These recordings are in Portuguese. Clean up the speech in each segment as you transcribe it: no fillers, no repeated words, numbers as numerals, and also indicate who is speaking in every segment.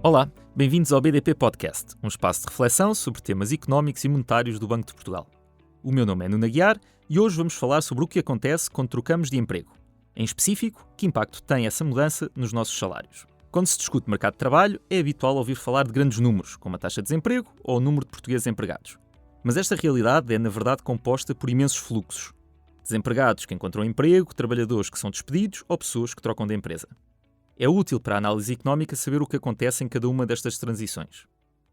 Speaker 1: Olá, bem-vindos ao BDP Podcast, um espaço de reflexão sobre temas económicos e monetários do Banco de Portugal. O meu nome é Nuno Aguiar e hoje vamos falar sobre o que acontece quando trocamos de emprego. Em específico, que impacto tem essa mudança nos nossos salários. Quando se discute mercado de trabalho, é habitual ouvir falar de grandes números, como a taxa de desemprego ou o número de portugueses empregados. Mas esta realidade é, na verdade, composta por imensos fluxos. Desempregados que encontram emprego, trabalhadores que são despedidos ou pessoas que trocam de empresa. É útil para a análise económica saber o que acontece em cada uma destas transições.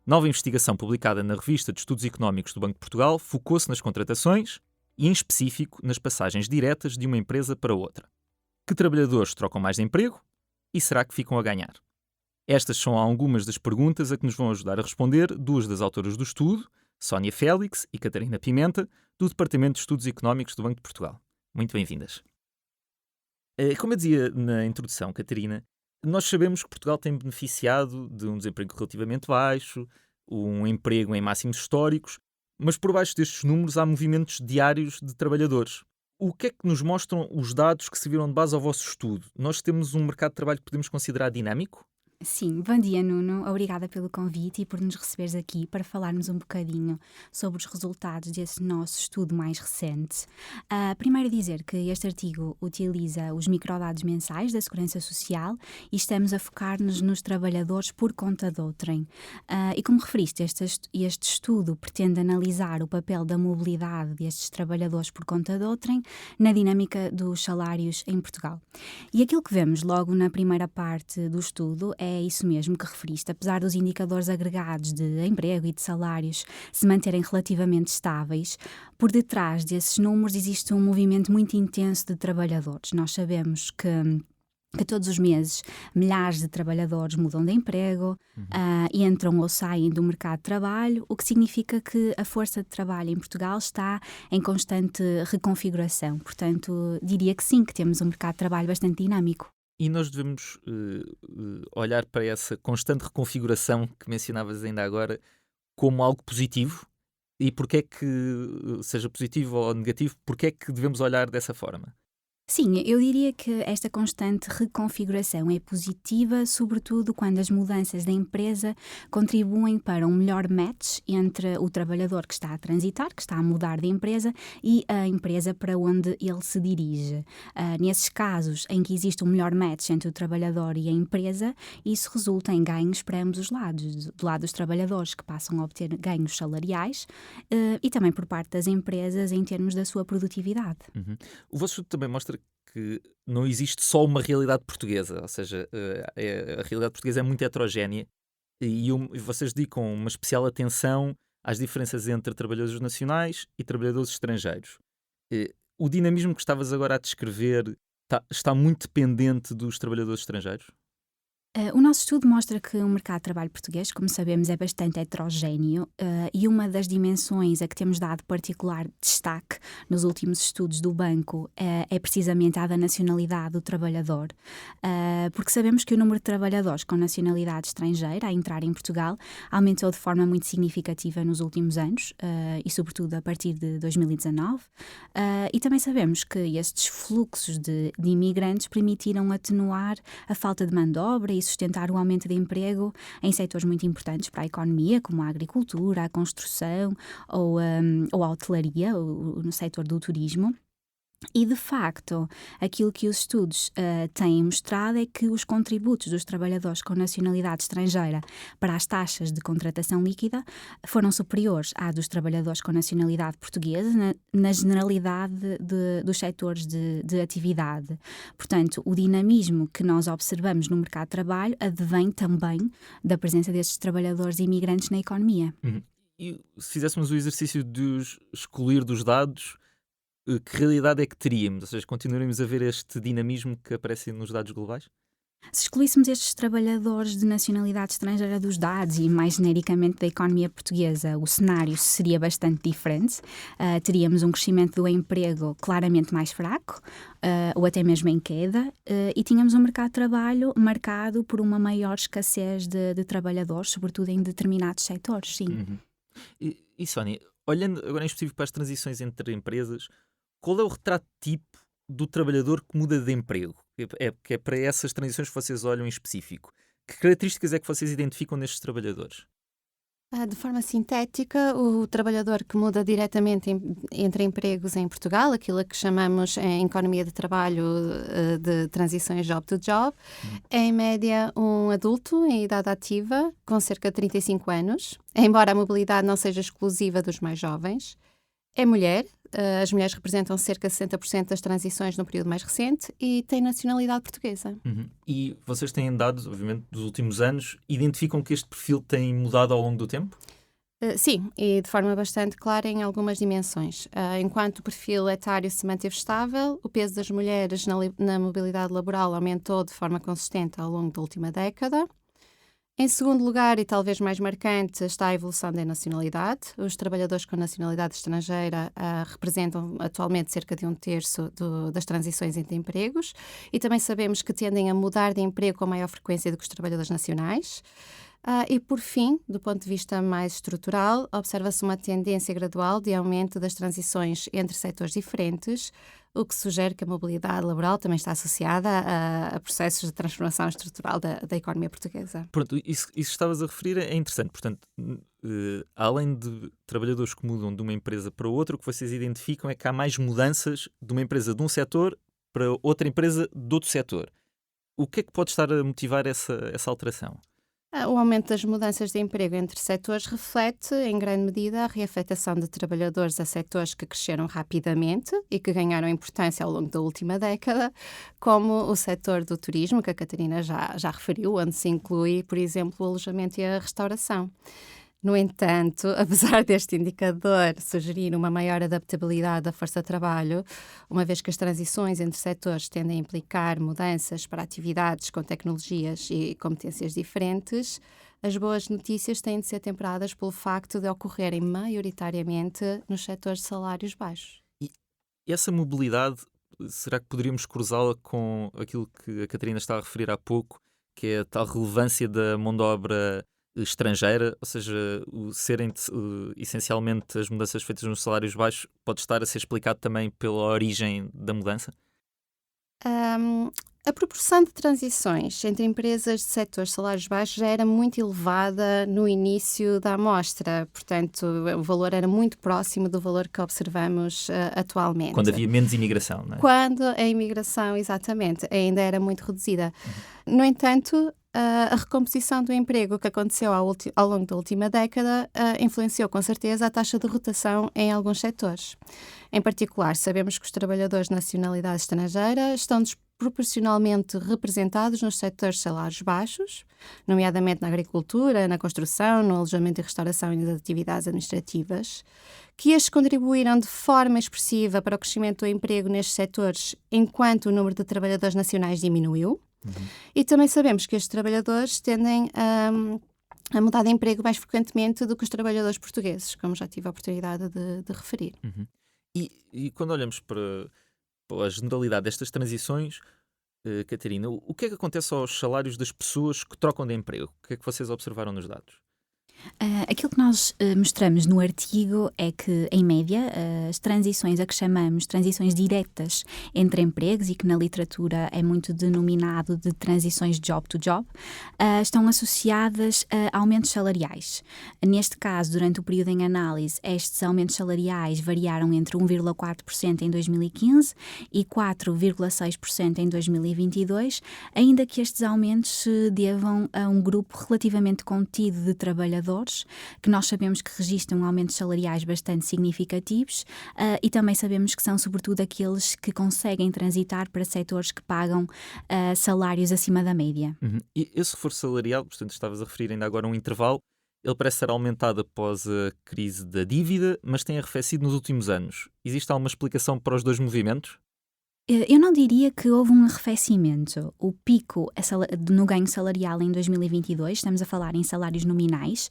Speaker 1: Nova investigação publicada na Revista de Estudos Económicos do Banco de Portugal focou-se nas contratações e, em específico, nas passagens diretas de uma empresa para outra. Que trabalhadores trocam mais de emprego e será que ficam a ganhar? Estas são algumas das perguntas a que nos vão ajudar a responder duas das autoras do estudo, Sónia Félix e Catarina Pimenta, do Departamento de Estudos Económicos do Banco de Portugal. Muito bem-vindas. Como eu dizia na introdução, Catarina, nós sabemos que Portugal tem beneficiado de um desemprego relativamente baixo, um emprego em máximos históricos, mas por baixo destes números há movimentos diários de trabalhadores. O que é que nos mostram os dados que serviram de base ao vosso estudo? Nós temos um mercado de trabalho que podemos considerar dinâmico?
Speaker 2: Sim, bom dia Nuno, obrigada pelo convite e por nos receberes aqui para falarmos um bocadinho sobre os resultados desse nosso estudo mais recente. Primeiro dizer que este artigo utiliza os microdados mensais da Segurança Social e estamos a focar-nos nos trabalhadores por conta de outrem. E como referiste, este estudo pretende analisar o papel da mobilidade destes trabalhadores por conta de outrem na dinâmica dos salários em Portugal. E aquilo que vemos logo na primeira parte do estudo é isso mesmo que referiste. Apesar dos indicadores agregados de emprego e de salários se manterem relativamente estáveis, por detrás desses números existe um movimento muito intenso de trabalhadores. Nós sabemos que todos os meses milhares de trabalhadores mudam de emprego, entram ou saem do mercado de trabalho, o que significa que a força de trabalho em Portugal está em constante reconfiguração. Portanto, diria que sim, que temos um mercado de trabalho bastante dinâmico.
Speaker 1: E nós devemos olhar para essa constante reconfiguração que mencionavas ainda agora como algo positivo? E porque é que, seja positivo ou negativo, porque é que devemos olhar dessa forma?
Speaker 2: Sim, eu diria que esta constante reconfiguração é positiva, sobretudo quando as mudanças da empresa contribuem para um melhor match entre o trabalhador que está a transitar, que está a mudar de empresa, e a empresa para onde ele se dirige. Nesses casos em que existe um melhor match entre o trabalhador e a empresa, isso resulta em ganhos para ambos os lados, do lado dos trabalhadores, que passam a obter ganhos salariais, e também por parte das empresas em termos da sua produtividade.
Speaker 1: O vosso estudo também mostra que não existe só uma realidade portuguesa, ou seja, a realidade portuguesa é muito heterogénea e vocês dedicam uma especial atenção às diferenças entre trabalhadores nacionais e trabalhadores estrangeiros. O dinamismo que estavas agora a descrever está muito dependente dos trabalhadores estrangeiros?
Speaker 2: O nosso estudo mostra que o mercado de trabalho português, como sabemos, é bastante heterogéneo, e uma das dimensões a que temos dado particular destaque nos últimos estudos do banco é precisamente a da nacionalidade do trabalhador, porque sabemos que o número de trabalhadores com nacionalidade estrangeira a entrar em Portugal aumentou de forma muito significativa nos últimos anos, e sobretudo a partir de 2019, e também sabemos que estes fluxos de imigrantes permitiram atenuar a falta de mão de obra e sustentar o aumento de emprego em setores muito importantes para a economia, como a agricultura, a construção ou a hotelaria, no setor do turismo. E, de facto, aquilo que os estudos têm mostrado é que os contributos dos trabalhadores com nacionalidade estrangeira para as taxas de contratação líquida foram superiores à dos trabalhadores com nacionalidade portuguesa na generalidade dos setores de atividade. Portanto, o dinamismo que nós observamos no mercado de trabalho advém também da presença destes trabalhadores imigrantes na economia.
Speaker 1: E se fizéssemos o exercício de excluir dos dados, que realidade é que teríamos? Ou seja, continuaremos a ver este dinamismo que aparece nos dados globais?
Speaker 2: Se excluíssemos estes trabalhadores de nacionalidade estrangeira dos dados e mais genericamente da economia portuguesa, o cenário seria bastante diferente. Teríamos um crescimento do emprego claramente mais fraco, ou até mesmo em queda, e tínhamos um mercado de trabalho marcado por uma maior escassez de trabalhadores, sobretudo em determinados setores, sim.
Speaker 1: E Sónia, olhando agora em específico para as transições entre empresas, qual é o retrato tipo do trabalhador que muda de emprego? Que é para essas transições que vocês olham em específico. Que características é que vocês identificam nestes trabalhadores?
Speaker 3: De forma sintética, o trabalhador que muda diretamente entre empregos em Portugal, aquilo que chamamos em economia de trabalho de transições job to job, é em média um adulto em idade ativa, com cerca de 35 anos, embora a mobilidade não seja exclusiva dos mais jovens. É mulher, as mulheres representam cerca de 60% das transições no período mais recente e tem nacionalidade portuguesa.
Speaker 1: E vocês têm dados, obviamente, dos últimos anos, identificam que este perfil tem mudado ao longo do tempo?
Speaker 3: Sim, e de forma bastante clara em algumas dimensões. Enquanto o perfil etário se manteve estável, o peso das mulheres na mobilidade laboral aumentou de forma consistente ao longo da última década. Em segundo lugar, e talvez mais marcante, está a evolução da nacionalidade. Os trabalhadores com nacionalidade estrangeira representam atualmente cerca de 1/3 das transições entre empregos e também sabemos que tendem a mudar de emprego com maior frequência do que os trabalhadores nacionais. E, por fim, do ponto de vista mais estrutural, observa-se uma tendência gradual de aumento das transições entre setores diferentes, o que sugere que a mobilidade laboral também está associada a processos de transformação estrutural da economia portuguesa.
Speaker 1: Pronto, isso que estavas a referir é interessante. Portanto, além de trabalhadores que mudam de uma empresa para outra, o que vocês identificam é que há mais mudanças de uma empresa de um setor para outra empresa de outro setor. O que é que pode estar a motivar essa alteração?
Speaker 3: O aumento das mudanças de emprego entre setores reflete, em grande medida, a reafetação de trabalhadores a setores que cresceram rapidamente e que ganharam importância ao longo da última década, como o setor do turismo, que a Catarina já referiu, onde se inclui, por exemplo, o alojamento e a restauração. No entanto, apesar deste indicador sugerir uma maior adaptabilidade da força de trabalho, uma vez que as transições entre setores tendem a implicar mudanças para atividades com tecnologias e competências diferentes, as boas notícias têm de ser temperadas pelo facto de ocorrerem maioritariamente nos setores de salários baixos.
Speaker 1: E essa mobilidade, será que poderíamos cruzá-la com aquilo que a Catarina estava a referir há pouco, que é a tal relevância da mão de obra estrangeira, ou seja, serem essencialmente as mudanças feitas nos salários baixos, pode estar a ser explicado também pela origem da mudança?
Speaker 3: A proporção de transições entre empresas de setores de salários baixos já era muito elevada no início da amostra, portanto, o valor era muito próximo do valor que observamos atualmente.
Speaker 1: Quando havia menos imigração, não é?
Speaker 3: Quando a imigração, exatamente, ainda era muito reduzida. No entanto, a recomposição do emprego que aconteceu ao longo da última década influenciou com certeza a taxa de rotação em alguns setores. Em particular, sabemos que os trabalhadores de nacionalidade estrangeira estão desproporcionalmente representados nos setores de salários baixos, nomeadamente na agricultura, na construção, no alojamento e restauração e nas atividades administrativas, que estes contribuíram de forma expressiva para o crescimento do emprego nestes setores, enquanto o número de trabalhadores nacionais diminuiu. E também sabemos que estes trabalhadores tendem a mudar de emprego mais frequentemente do que os trabalhadores portugueses, como já tive a oportunidade de referir.
Speaker 1: E quando olhamos para a generalidade destas transições, Catarina, o que é que acontece aos salários das pessoas que trocam de emprego? O que é que vocês observaram nos dados?
Speaker 2: Aquilo que nós mostramos no artigo é que, em média, as transições a que chamamos transições diretas entre empregos e que na literatura é muito denominado de transições job to job, estão associadas a aumentos salariais. Neste caso, durante o período em análise, estes aumentos salariais variaram entre 1,4% em 2015 e 4,6% em 2022, ainda que estes aumentos se devam a um grupo relativamente contido de trabalhadores que nós sabemos que registram aumentos salariais bastante significativos e também sabemos que são sobretudo aqueles que conseguem transitar para setores que pagam salários acima da média.
Speaker 1: E esse reforço salarial, portanto estavas a referir ainda agora um intervalo, ele parece ser aumentado após a crise da dívida, mas tem arrefecido nos últimos anos. Existe alguma explicação para os dois movimentos?
Speaker 2: Eu não diria que houve um arrefecimento. O pico no ganho salarial em 2022, estamos a falar em salários nominais,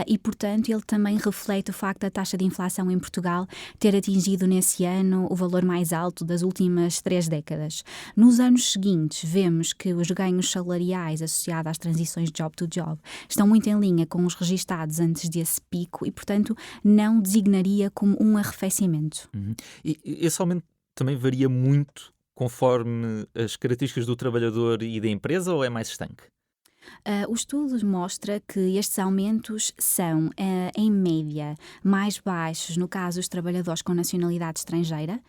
Speaker 2: e, portanto, ele também reflete o facto da taxa de inflação em Portugal ter atingido nesse ano o valor mais alto das últimas 3 décadas. Nos anos seguintes, vemos que os ganhos salariais associados às transições job to job estão muito em linha com os registados antes desse pico e, portanto, não designaria como um arrefecimento.
Speaker 1: E esse aumento também varia muito conforme as características do trabalhador e da empresa ou é mais estanque?
Speaker 2: O estudo mostra que estes aumentos são, em média, mais baixos no caso dos trabalhadores com nacionalidade estrangeira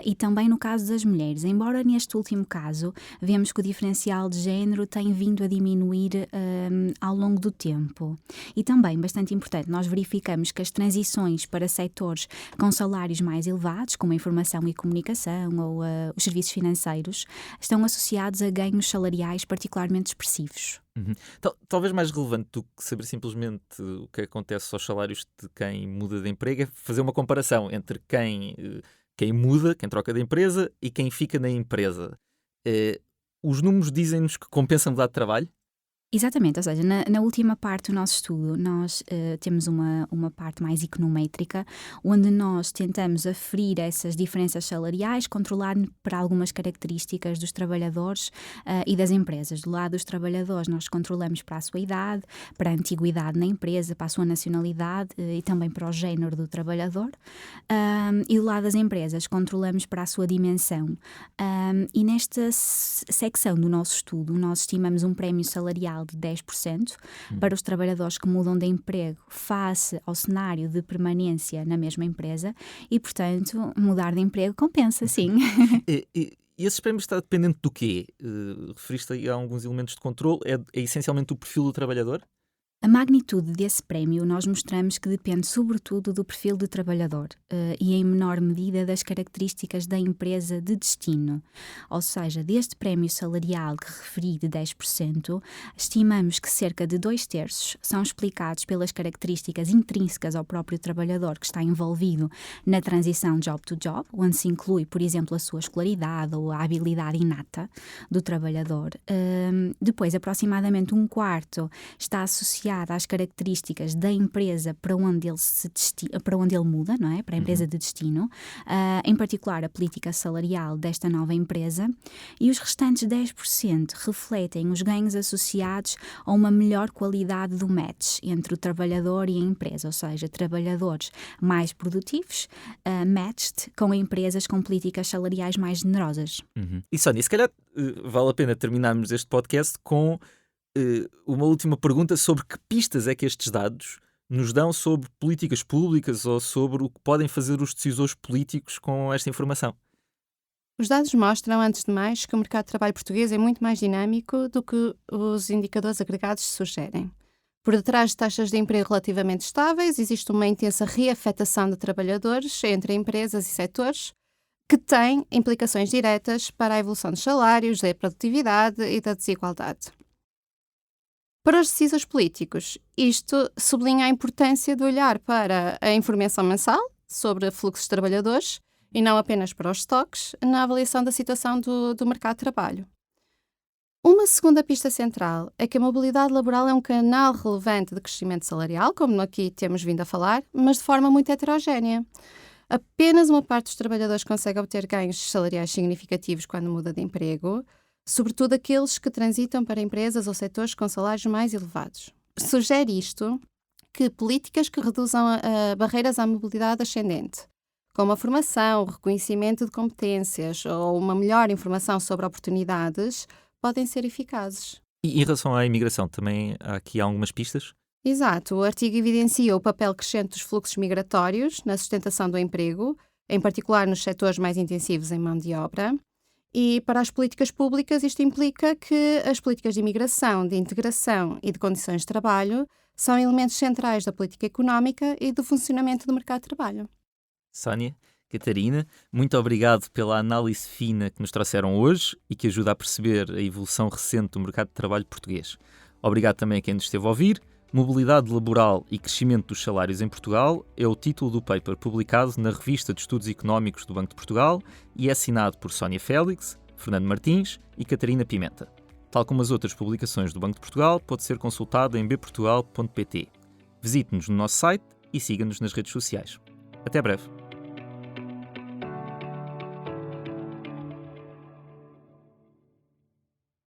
Speaker 2: e também no caso das mulheres, embora neste último caso vemos que o diferencial de género tem vindo a diminuir ao longo do tempo. E também, bastante importante, nós verificamos que as transições para setores com salários mais elevados, como a informação e comunicação ou os serviços financeiros, estão associados a ganhos salariais particularmente expressivos.
Speaker 1: Talvez mais relevante do que saber simplesmente o que acontece aos salários de quem muda de emprego é fazer uma comparação entre quem muda, quem troca de empresa e quem fica na empresa. Os números dizem-nos que compensa mudar de trabalho?
Speaker 2: Exatamente, ou seja, na última parte do nosso estudo nós temos uma parte mais econométrica, onde nós tentamos aferir essas diferenças salariais, controlar para algumas características dos trabalhadores e das empresas. Do lado dos trabalhadores nós controlamos para a sua idade, para a antiguidade na empresa, para a sua nacionalidade e também para o género do trabalhador. E do lado das empresas controlamos para a sua dimensão. E nesta secção do nosso estudo nós estimamos um prémio salarial de 10% para os trabalhadores que mudam de emprego face ao cenário de permanência na mesma empresa e, portanto, mudar de emprego compensa, sim.
Speaker 1: E esse prémio está dependente do quê? Referiste aí a alguns elementos de controle. É essencialmente o perfil do trabalhador?
Speaker 2: A magnitude desse prémio nós mostramos que depende sobretudo do perfil do trabalhador e em menor medida das características da empresa de destino. Ou seja, deste prémio salarial que referi de 10%, estimamos que cerca de 2/3 são explicados pelas características intrínsecas ao próprio trabalhador que está envolvido na transição job to job, onde se inclui, por exemplo, a sua escolaridade ou a habilidade inata do trabalhador. Depois, aproximadamente 1/4 está associado às características da empresa para onde ele muda, não é? Para a empresa de destino, em particular a política salarial desta nova empresa, e os restantes 10% refletem os ganhos associados a uma melhor qualidade do match entre o trabalhador e a empresa, ou seja, trabalhadores mais produtivos, matched com empresas com políticas salariais mais generosas.
Speaker 1: E Sónia, se calhar vale a pena terminarmos este podcast com uma última pergunta sobre que pistas é que estes dados nos dão sobre políticas públicas ou sobre o que podem fazer os decisores políticos com esta informação.
Speaker 3: Os dados mostram, antes de mais, que o mercado de trabalho português é muito mais dinâmico do que os indicadores agregados sugerem. Por detrás de taxas de emprego relativamente estáveis, existe uma intensa reafetação de trabalhadores entre empresas e setores que tem implicações diretas para a evolução dos salários, da produtividade e da desigualdade. Para os decisores políticos, isto sublinha a importância de olhar para a informação mensal sobre fluxos de trabalhadores e não apenas para os estoques na avaliação da situação do mercado de trabalho. Uma segunda pista central é que a mobilidade laboral é um canal relevante de crescimento salarial, como aqui temos vindo a falar, mas de forma muito heterogénea. Apenas uma parte dos trabalhadores consegue obter ganhos salariais significativos quando muda de emprego, sobretudo aqueles que transitam para empresas ou setores com salários mais elevados. Sugere isto que políticas que reduzam barreiras à mobilidade ascendente, como a formação, o reconhecimento de competências ou uma melhor informação sobre oportunidades, podem ser eficazes.
Speaker 1: E em relação à imigração, também há aqui algumas pistas?
Speaker 3: Exato. O artigo evidencia o papel crescente dos fluxos migratórios na sustentação do emprego, em particular nos setores mais intensivos em mão de obra. E para as políticas públicas, isto implica que as políticas de imigração, de integração e de condições de trabalho são elementos centrais da política económica e do funcionamento do mercado de trabalho.
Speaker 1: Sónia, Catarina, muito obrigado pela análise fina que nos trouxeram hoje e que ajuda a perceber a evolução recente do mercado de trabalho português. Obrigado também a quem nos esteve a ouvir. Mobilidade laboral e crescimento dos salários em Portugal é o título do paper publicado na Revista de Estudos Económicos do Banco de Portugal e é assinado por Sónia Félix, Fernando Martins e Catarina Pimenta. Tal como as outras publicações do Banco de Portugal, pode ser consultado em bportugal.pt. Visite-nos no nosso site e siga-nos nas redes sociais. Até breve.